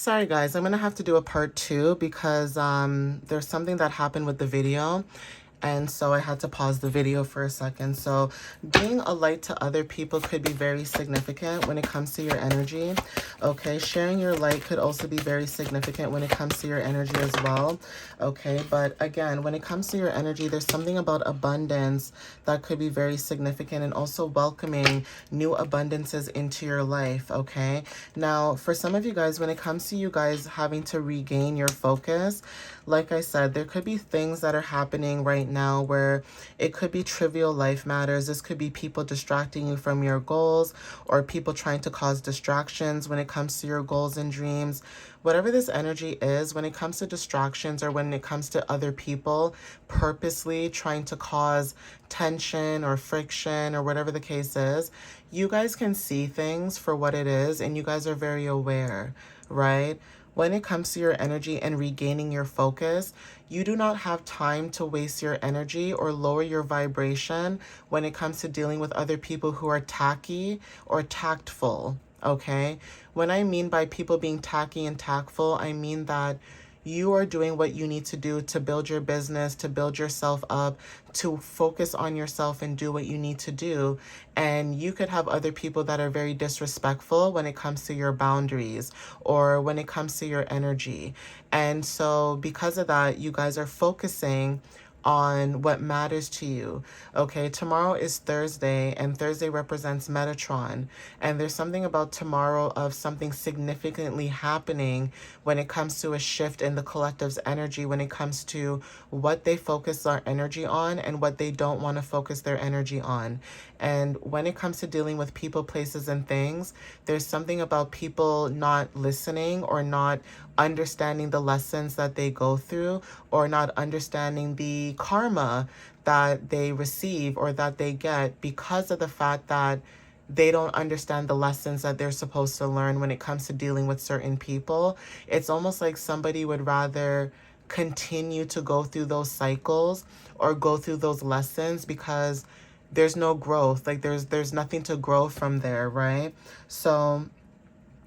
Sorry guys, I'm gonna have to do a part two because there's something that happened with the video, and so I had to pause the video for a second. So being a light to other people could be very significant when it comes to your energy. Okay, sharing your light could also be very significant when it comes to your energy as well. Okay, but again, when it comes to your energy, there's something about abundance that could be very significant, and also welcoming new abundances into your life. Okay, now for some of you guys, when it comes to you guys having to regain your focus, like I said, there could be things that are happening right now where it could be trivial life matters. This could be people distracting you from your goals, or people trying to cause distractions when it comes to your goals and dreams. Whatever this energy is, when it comes to distractions or when it comes to other people purposely trying to cause tension or friction or whatever the case is, you guys can see things for what it is, and you guys are very aware, right? When it comes to your energy and regaining your focus, you do not have time to waste your energy or lower your vibration when it comes to dealing with other people who are tacky or tactful, okay? When I mean by people being tacky and tactful, I mean that you are doing what you need to do to build your business, to build yourself up, to focus on yourself and do what you need to do. And you could have other people that are very disrespectful when it comes to your boundaries or when it comes to your energy. And so because of that, you guys are focusing on what matters to you. Okay, tomorrow is Thursday, and Thursday represents Metatron. And there's something about tomorrow of something significantly happening when it comes to a shift in the collective's energy, when it comes to what they focus their energy on and what they don't want to focus their energy on. And when it comes to dealing with people, places, and things, there's something about people not listening or not understanding the lessons that they go through, or not understanding the karma that they receive or that they get because of the fact that they don't understand the lessons that they're supposed to learn when it comes to dealing with certain people. It's almost like somebody would rather continue to go through those cycles or go through those lessons because there's no growth. Like there's nothing to grow from there, right? So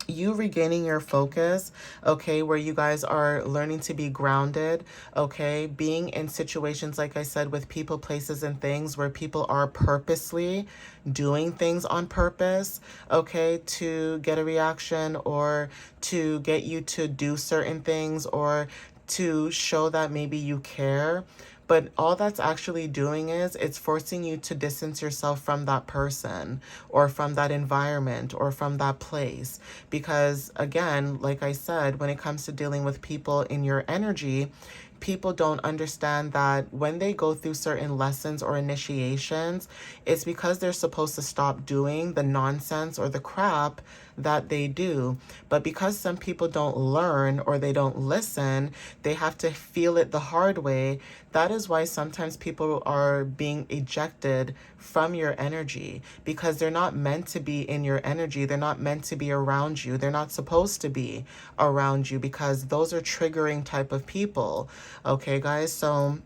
you regaining your focus, okay, where you guys are learning to be grounded, okay, being in situations, like I said, with people, places, and things where people are purposely doing things on purpose, okay, to get a reaction or to get you to do certain things or to show that maybe you care. But all that's actually doing is it's forcing you to distance yourself from that person or from that environment or from that place. Because again, like I said, when it comes to dealing with people in your energy, people don't understand that when they go through certain lessons or initiations, it's because they're supposed to stop doing the nonsense or the crap that they do. But because some people don't learn or they don't listen, they have to feel it the hard way. That is why sometimes people are being ejected from your energy, because they're not meant to be in your energy. They're not meant to be around you. They're not supposed to be around you because those are triggering type of people. Okay, guys, so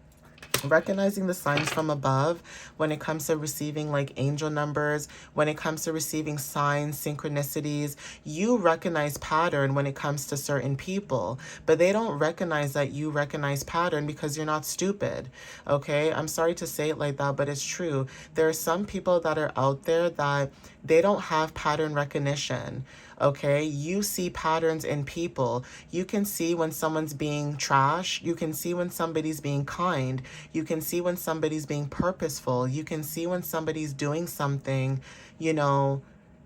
recognizing the signs from above when it comes to receiving like angel numbers, when it comes to receiving signs, synchronicities, you recognize pattern when it comes to certain people, but they don't recognize that you recognize pattern because you're not stupid. Okay, I'm sorry to say it like that, but it's true. There are some people that are out there that they don't have pattern recognition. Okay, you see patterns in people. You can see when someone's being trash. You can see when somebody's being kind. You can see when somebody's being purposeful. You can see when somebody's doing something, you know,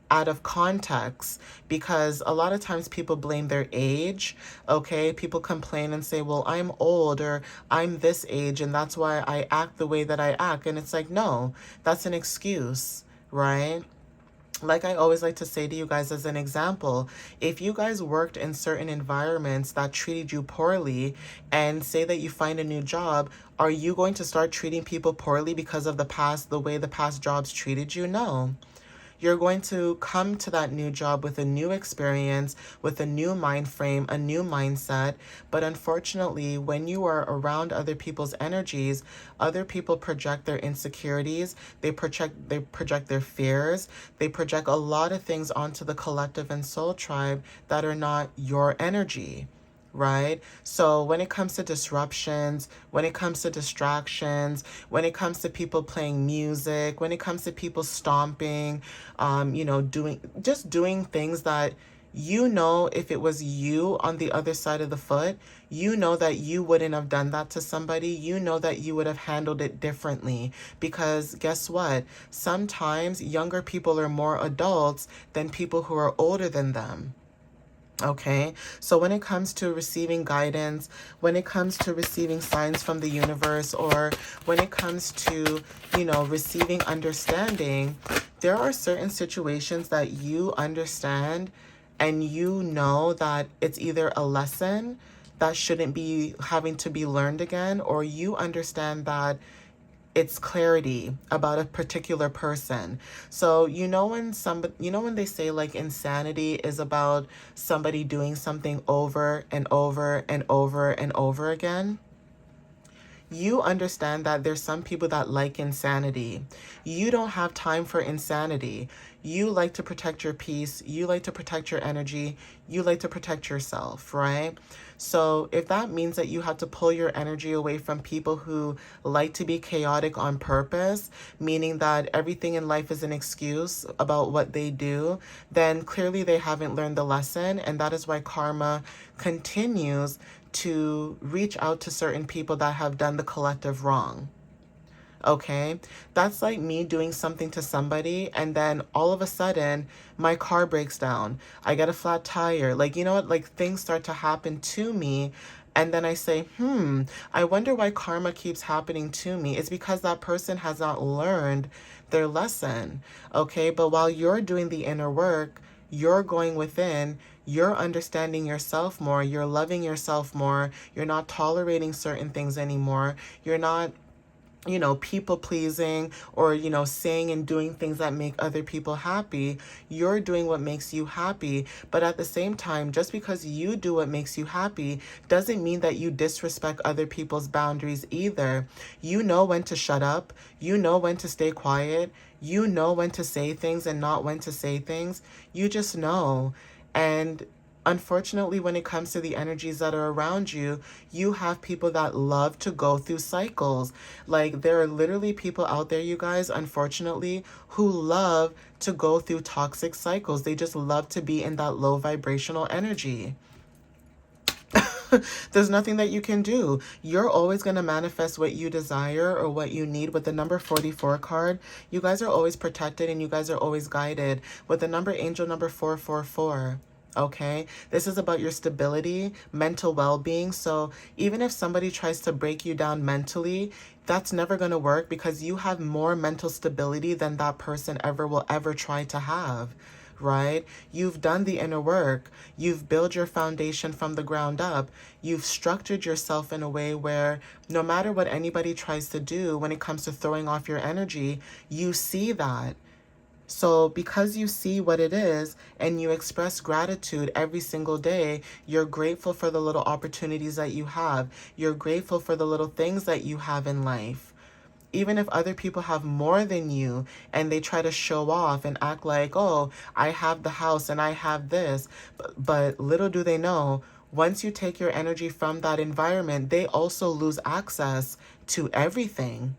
out of context, because a lot of times people blame their age. Okay, people complain and say, well, I'm old or I'm this age and that's why I act the way that I act. And it's like, no, that's an excuse, right? Like I always like to say to you guys as an example, if you guys worked in certain environments that treated you poorly and say that you find a new job, are you going to start treating people poorly because of the way the past jobs treated you? No. You're going to come to that new job with a new experience, with a new mind frame, a new mindset. But unfortunately, when you are around other people's energies, other people project their insecurities, they project their fears, they project a lot of things onto the collective and soul tribe that are not your energy, right? So when it comes to disruptions, when it comes to distractions, when it comes to people playing music, when it comes to people stomping, doing things that, if it was you on the other side of the foot, that you wouldn't have done that to somebody. That you would have handled it differently, because guess what? Sometimes younger people are more adults than people who are older than them. Okay, so when it comes to receiving guidance, when it comes to receiving signs from the universe, or when it comes to, receiving understanding, there are certain situations that you understand, and that it's either a lesson that shouldn't be having to be learned again, or you understand that it's clarity about a particular person. So when they say like insanity is about somebody doing something over and over and over and over again, you understand that there's some people that like insanity. You don't have time for insanity. You like to protect your peace. You like to protect your energy. You like to protect yourself, right? So if that means that you have to pull your energy away from people who like to be chaotic on purpose, meaning that everything in life is an excuse about what they do, then clearly they haven't learned the lesson. And that is why karma continues to reach out to certain people that have done the collective wrong. Okay, that's like me doing something to somebody, and then all of a sudden my car breaks down. I get a flat tire. Like, you know what? Like, things start to happen to me. And then I say, I wonder why karma keeps happening to me. It's because that person has not learned their lesson. Okay, but while you're doing the inner work, you're going within, you're understanding yourself more, you're loving yourself more, you're not tolerating certain things anymore, you're not people pleasing, or, saying and doing things that make other people happy. You're doing what makes you happy. But at the same time, just because you do what makes you happy doesn't mean that you disrespect other people's boundaries either. You know when to shut up. You know when to stay quiet. You know when to say things and not when to say things. You just know. And unfortunately, when it comes to the energies that are around you, you have people that love to go through cycles. Like, there are literally people out there, you guys, unfortunately, who love to go through toxic cycles. They just love to be in that low vibrational energy. There's nothing that you can do. You're always going to manifest what you desire or what you need. With the number 44 card, you guys are always protected and you guys are always guided. With the angel number 444. Okay, this is about your stability, mental well-being. So even if somebody tries to break you down mentally, that's never going to work, because you have more mental stability than that person will ever try to have. Right? You've done the inner work. You've built your foundation from the ground up. You've structured yourself in a way where no matter what anybody tries to do when it comes to throwing off your energy, you see that. So because you see what it is and you express gratitude every single day, you're grateful for the little opportunities that you have. You're grateful for the little things that you have in life. Even if other people have more than you and they try to show off and act like, oh, I have the house and I have this. But little do they know, once you take your energy from that environment, they also lose access to everything.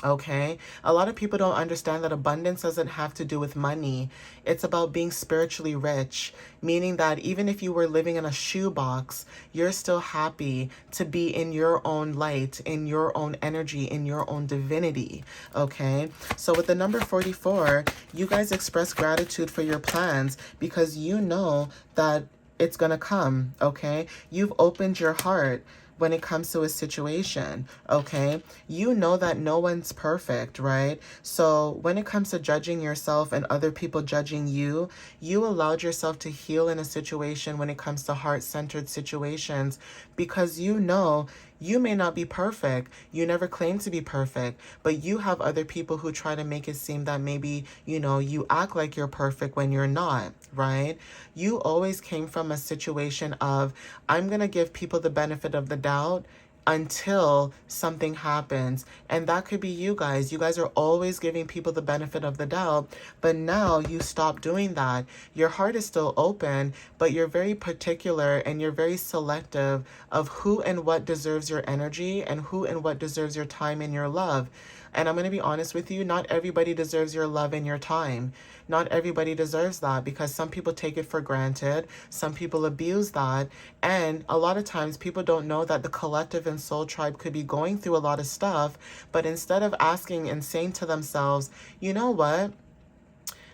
Okay, a lot of people don't understand that abundance doesn't have to do with money. It's about being spiritually rich, meaning that even if you were living in a shoebox, you're still happy to be in your own light, in your own energy, in your own divinity. Okay, so with the number 44, you guys express gratitude for your plans because you know that it's gonna come. Okay, you've opened your heart when it comes to a situation, okay? You know that no one's perfect, right? So when it comes to judging yourself and other people judging you, you allowed yourself to heal in a situation when it comes to heart-centered situations, because you know You may not be perfect. You never claim to be perfect, but you have other people who try to make it seem that maybe, you act like you're perfect when you're not, right? You always came from a situation of, I'm going to give people the benefit of the doubt until something happens. And that could be you guys. You guys are always giving people the benefit of the doubt, but now you stop doing that. Your heart is still open, but you're very particular and you're very selective of who and what deserves your energy and who and what deserves your time and your love. And I'm going to be honest with you, not everybody deserves your love and your time. Not everybody deserves that, because some people take it for granted. Some people abuse that. And a lot of times people don't know that the collective and soul tribe could be going through a lot of stuff. But instead of asking and saying to themselves, you know what?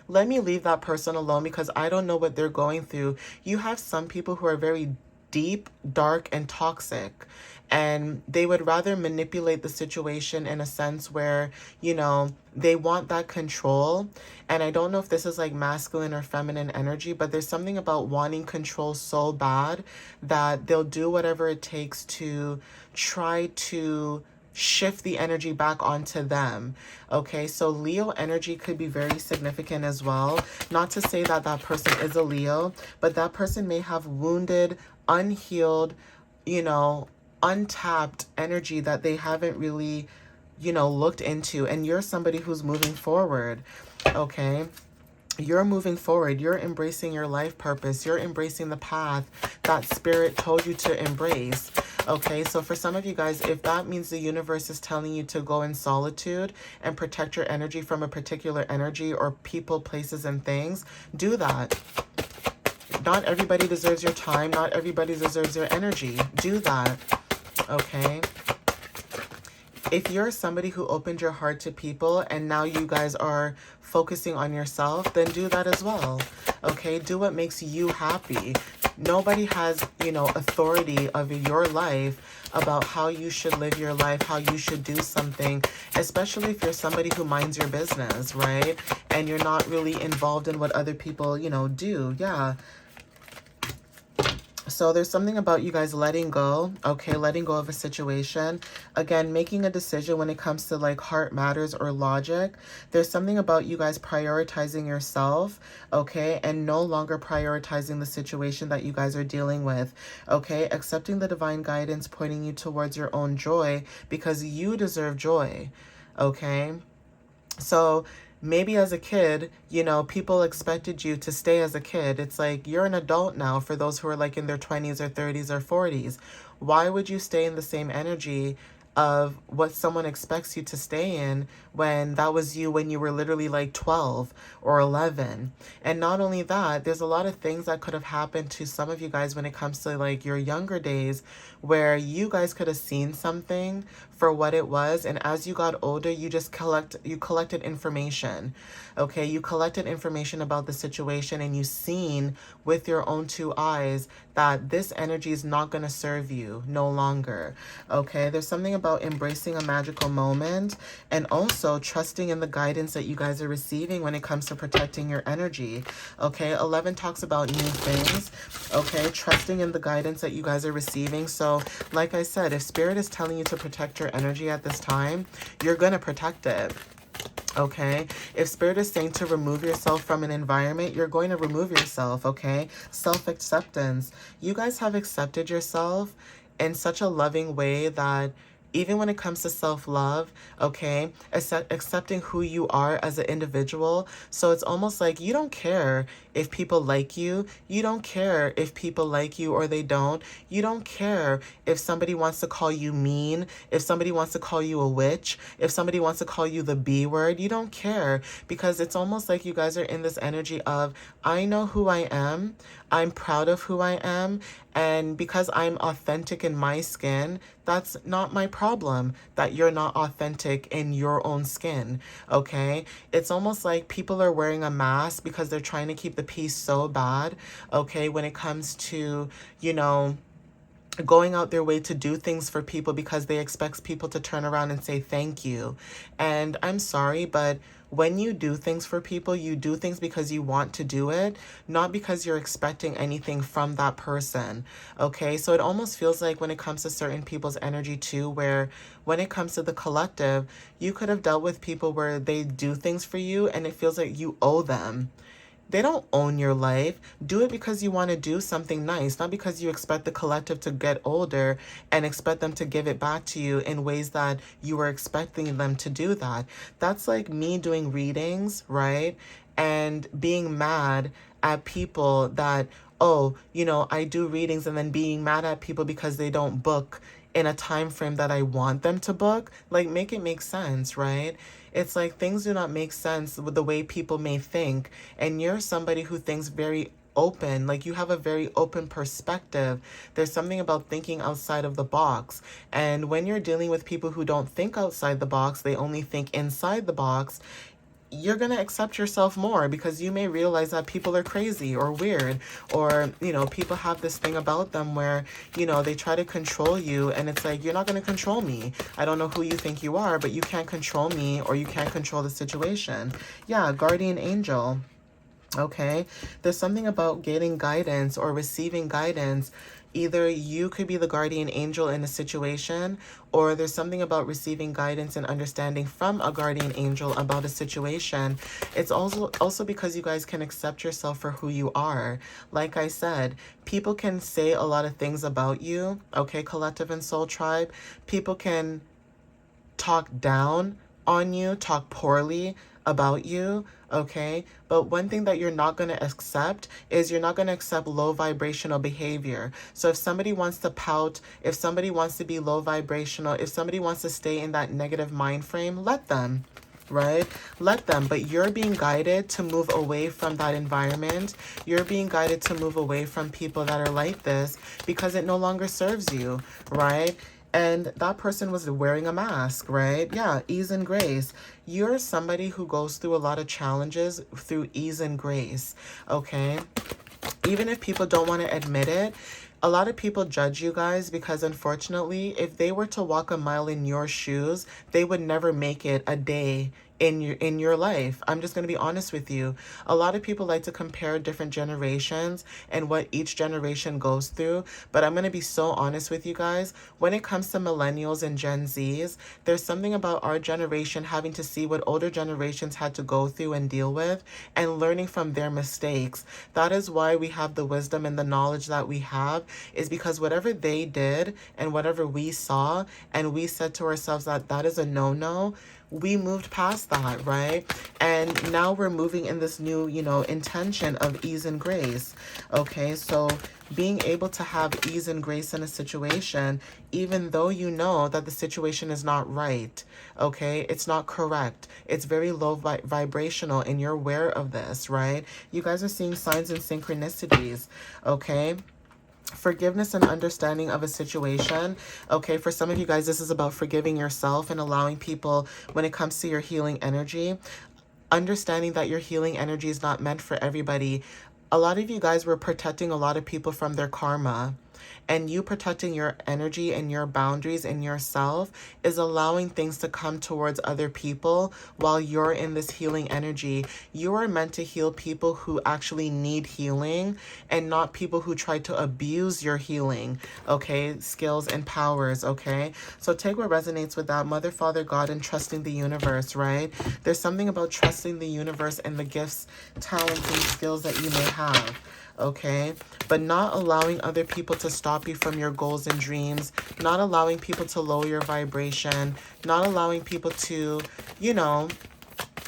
Let me leave that person alone because I don't know what they're going through. You have some people who are very deep, dark, and toxic. And they would rather manipulate the situation in a sense where, they want that control. And I don't know if this is like masculine or feminine energy, but there's something about wanting control so bad that they'll do whatever it takes to try to shift the energy back onto them. Okay, so Leo energy could be very significant as well. Not to say that that person is a Leo, but that person may have wounded, unhealed, untapped energy that they haven't really, looked into. And you're somebody who's moving forward. Okay. You're moving forward. You're embracing your life purpose. You're embracing the path that spirit told you to embrace. Okay, so for some of you guys, if that means the universe is telling you to go in solitude and protect your energy from a particular energy or people, places, and things, do that. Not everybody deserves your time. Not everybody deserves your energy. Do that. Okay. If you're somebody who opened your heart to people and now you guys are focusing on yourself, then do that as well. Okay, do what makes you happy. Nobody has, authority of your life about how you should live your life, how you should do something, especially if you're somebody who minds your business, right? And you're not really involved in what other people, do. Yeah. So there's something about you guys letting go, okay, letting go of a situation. Again, making a decision when it comes to like heart matters or logic. There's something about you guys prioritizing yourself, okay, and no longer prioritizing the situation that you guys are dealing with, okay? Accepting the divine guidance, pointing you towards your own joy because you deserve joy, okay? So maybe as a kid, people expected you to stay as a kid. It's like you're an adult now for those who are like in their 20s or 30s or 40s. Why would you stay in the same energy of what someone expects you to stay in when that was you when you were literally like 12 or 11? And not only that, there's a lot of things that could have happened to some of you guys when it comes to like your younger days where you guys could have seen something for what it was, and as you got older you just collected information. Okay, you collected information about the situation and you seen with your own two eyes that this energy is not going to serve you no longer. Okay, there's something about embracing a magical moment and also trusting in the guidance that you guys are receiving when it comes to protecting your energy. Okay, 11 talks about new things. Okay, trusting in the guidance that you guys are receiving. So like I said, if spirit is telling you to protect your energy at this time, you're going to protect it. Okay, if spirit is saying to remove yourself from an environment, you're going to remove yourself. Okay, self-acceptance. You guys have accepted yourself in such a loving way that even when it comes to self-love, okay, accepting who you are as an individual. So it's almost like you don't care if people like you. You don't care if people like you or they don't. You don't care if somebody wants to call you mean, if somebody wants to call you a witch, if somebody wants to call you the B word. You don't care, because it's almost like you guys are in this energy of, I know who I am. I'm proud of who I am. And because I'm authentic in my skin, that's not my problem that you're not authentic in your own skin, okay? It's almost like people are wearing a mask because they're trying to keep the peace so bad, okay, when it comes to, going out their way to do things for people because they expect people to turn around and say thank you. And I'm sorry, but when you do things for people, you do things because you want to do it, not because you're expecting anything from that person. Okay, so it almost feels like when it comes to certain people's energy too, where when it comes to the collective, you could have dealt with people where they do things for you and it feels like you owe them. They don't own your life. Do it because you want to do something nice, not because you expect the collective to get older and expect them to give it back to you in ways that you were expecting them to do that. That's like me doing readings, right? And being mad at people that, oh, I do readings, and then being mad at people because they don't book in a time frame that I want them to book. Like, make it make sense, right? It's like things do not make sense with the way people may think. And you're somebody who thinks very open, like you have a very open perspective. There's something about thinking outside of the box. And when you're dealing with people who don't think outside the box, they only think inside the box, you're going to accept yourself more because you may realize that people are crazy or weird, or, people have this thing about them where, they try to control you, and it's like, you're not going to control me. I don't know who you think you are, but you can't control me, or you can't control the situation. Yeah, guardian angel. Okay, there's something about getting guidance or receiving guidance. Either you could be the guardian angel in a situation, or there's something about receiving guidance and understanding from a guardian angel about a situation. It's also because you guys can accept yourself for who you are. Like I said, people can say a lot of things about you, okay, collective and soul tribe. People can talk down on you, talk poorly about you, okay? But one thing that you're not going to accept is you're not going to accept low vibrational behavior. So if somebody wants to pout, if somebody wants to be low vibrational, if somebody wants to stay in that negative mind frame, let them. Right? Let them. But you're being guided to move away from that environment. You're being guided to move away from people that are like this because it no longer serves you, right? And that person was wearing a mask, right? Yeah, ease and grace. You're somebody who goes through a lot of challenges through ease and grace, okay? Even if people don't want to admit it, a lot of people judge you guys because, unfortunately, if they were to walk a mile in your shoes, they would never make it a day in your life. I'm just going to be honest with you. A lot of people like to compare different generations and what each generation goes through, but I'm going to be so honest with you guys. When it comes to millennials and Gen Zs, there's something about our generation having to see what older generations had to go through and deal with and learning from their mistakes. That is why we have the wisdom and the knowledge that we have, is because whatever they did and whatever we saw and we said to ourselves that that is a no-no, we moved past that, right? And now we're moving in this new, intention of ease and grace. Okay, so being able to have ease and grace in a situation, even though you know that the situation is not right, okay? It's not correct. It's very low vibrational, and you're aware of this, right? You guys are seeing signs and synchronicities, okay? Forgiveness and understanding of a situation. Okay, for some of you guys, this is about forgiving yourself and allowing people, when it comes to your healing energy, understanding that your healing energy is not meant for everybody. A lot of you guys were protecting a lot of people from their karma. And you protecting your energy and your boundaries and yourself is allowing things to come towards other people while you're in this healing energy. You are meant to heal people who actually need healing and not people who try to abuse your healing, okay, skills and powers, okay? So take what resonates with that. Mother, Father, God, and trusting the universe, right? There's something about trusting the universe and the gifts, talents, and skills that you may have. Okay, but not allowing other people to stop you from your goals and dreams, not allowing people to lower your vibration, not allowing people to,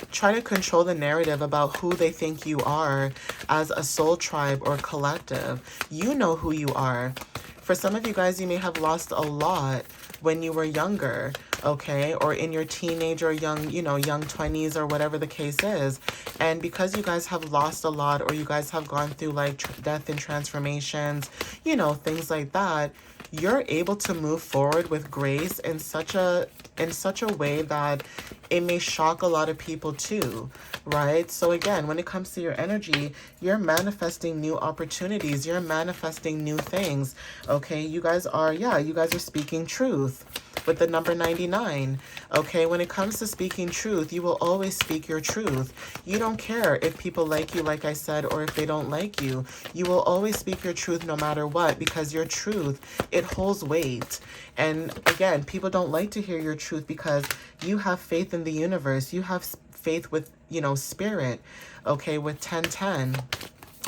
try to control the narrative about who they think you are as a soul tribe or collective. You know who you are. For some of you guys, you may have lost a lot when you were younger, okay, or in your teenage or young 20s or whatever the case is. And because you guys have lost a lot, or you guys have gone through like death and transformations, things like that, you're able to move forward with grace in such a way that it may shock a lot of people too, right? So again, when it comes to your energy, you're manifesting new opportunities, you're manifesting new things, okay? You guys are speaking truth. with the number 99. Okay, when it comes to speaking truth, you will always speak your truth. You don't care if people like you, like I said, or if they don't like you. You will always speak your truth no matter what, because your truth, it holds weight. And again, people don't like to hear your truth because you have faith in the universe. You have faith with, you know, spirit, okay, with 1010.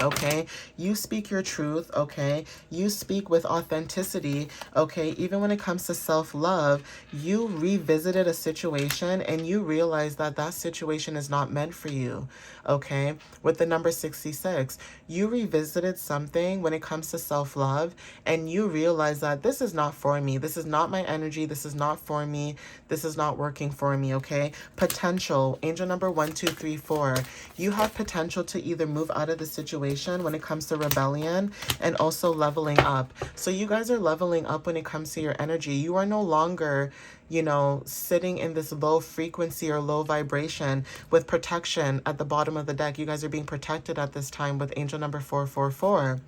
Okay, you speak your truth, okay? You speak with authenticity, okay? Even when it comes to self-love, you revisited a situation and you realize that that situation is not meant for you, okay? With the number 66, you revisited something when it comes to self-love and you realize that this is not for me. This is not my energy. This is not for me. This is not working for me, okay? Potential, angel number 1, 2, 3, 4. You have potential to either move out of the situation when it comes to rebellion and also leveling up. So you guys are leveling up when it comes to your energy. You are no longer, you know, sitting in this low frequency or low vibration with protection at the bottom of the deck. You guys are being protected at this time with angel number 444.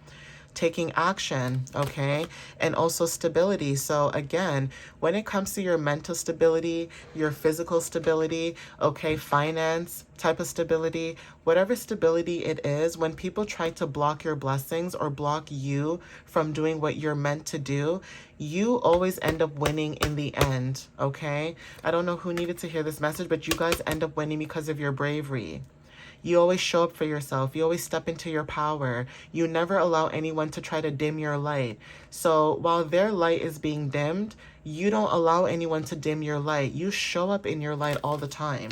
Taking action, okay, and also stability. So again, when it comes to your mental stability, your physical stability, okay, finance type of stability, whatever stability it is, when people try to block your blessings or block you from doing what you're meant to do, you always end up winning in the end, okay? I don't know who needed to hear this message, but you guys end up winning because of your bravery. You always show up for yourself. You always step into your power. You never allow anyone to try to dim your light. So while their light is being dimmed, you don't allow anyone to dim your light. You show up in your light all the time.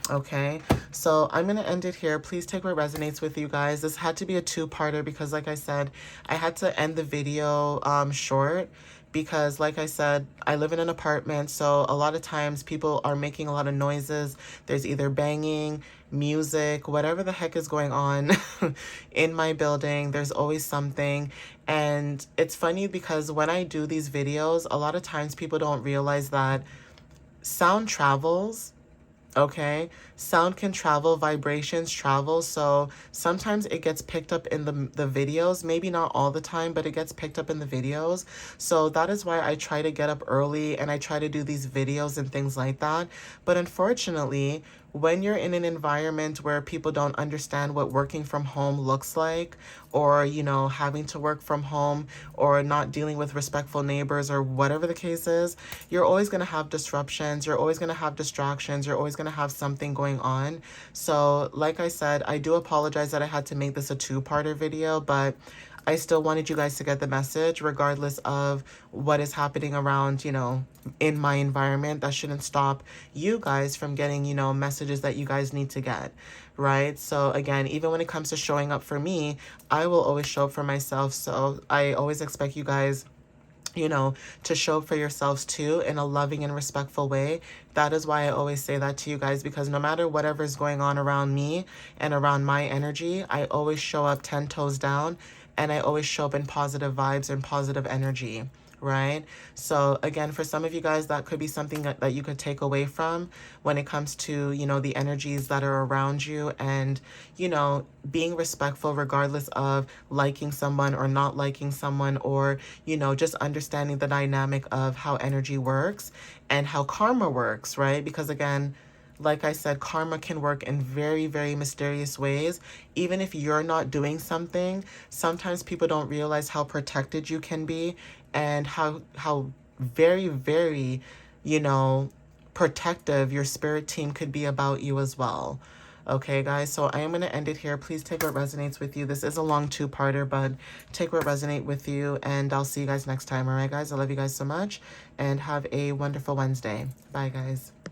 Okay, so I'm going to end it here. Please take what resonates with you guys. This had to be a two-parter because, like I said, I had to end the video short because, like I said, I live in an apartment, so a lot of times people are making a lot of noises. There's either banging, music, whatever the heck is going on in my building. There's always something. And it's funny because when I do these videos, a lot of times people don't realize that sound travels. Okay, sound can travel, vibrations travel, so sometimes it gets picked up in the videos, maybe not all the time, but it gets picked up in the videos. So that is why I try to get up early and I try to do these videos and things like that. But unfortunately, when you're in an environment where people don't understand what working from home looks like, or, you know, having to work from home, or not dealing with respectful neighbors, or whatever the case is, you're always going to have disruptions. You're always going to have distractions. You're always going to have something going on. So like I said, I do apologize that I had to make this a two-parter video, but I still wanted you guys to get the message regardless of what is happening around, you know, in my environment. That shouldn't stop you guys from getting, you know, messages that you guys need to get, right? So again, even when it comes to showing up for me, I will always show up for myself. So I always expect you guys, you know, to show up for yourselves too in a loving and respectful way. That is why I always say that to you guys, because no matter whatever is going on around me and around my energy, I always show up 10 toes down and I always show up in positive vibes and positive energy, right? So again, for some of you guys, that could be something that you could take away from when it comes to, you know, the energies that are around you and, you know, being respectful regardless of liking someone or not liking someone, or, you know, just understanding the dynamic of how energy works and how karma works, right? Because again, like I said, karma can work in very, very mysterious ways. Even if you're not doing something, sometimes people don't realize how protected you can be and how very, very, you know, protective your spirit team could be about you as well. Okay, guys, so I am going to end it here. Please take what resonates with you. This is a long two-parter, but take what resonates with you, and I'll see you guys next time. All right, guys? I love you guys so much, and have a wonderful Wednesday. Bye, guys.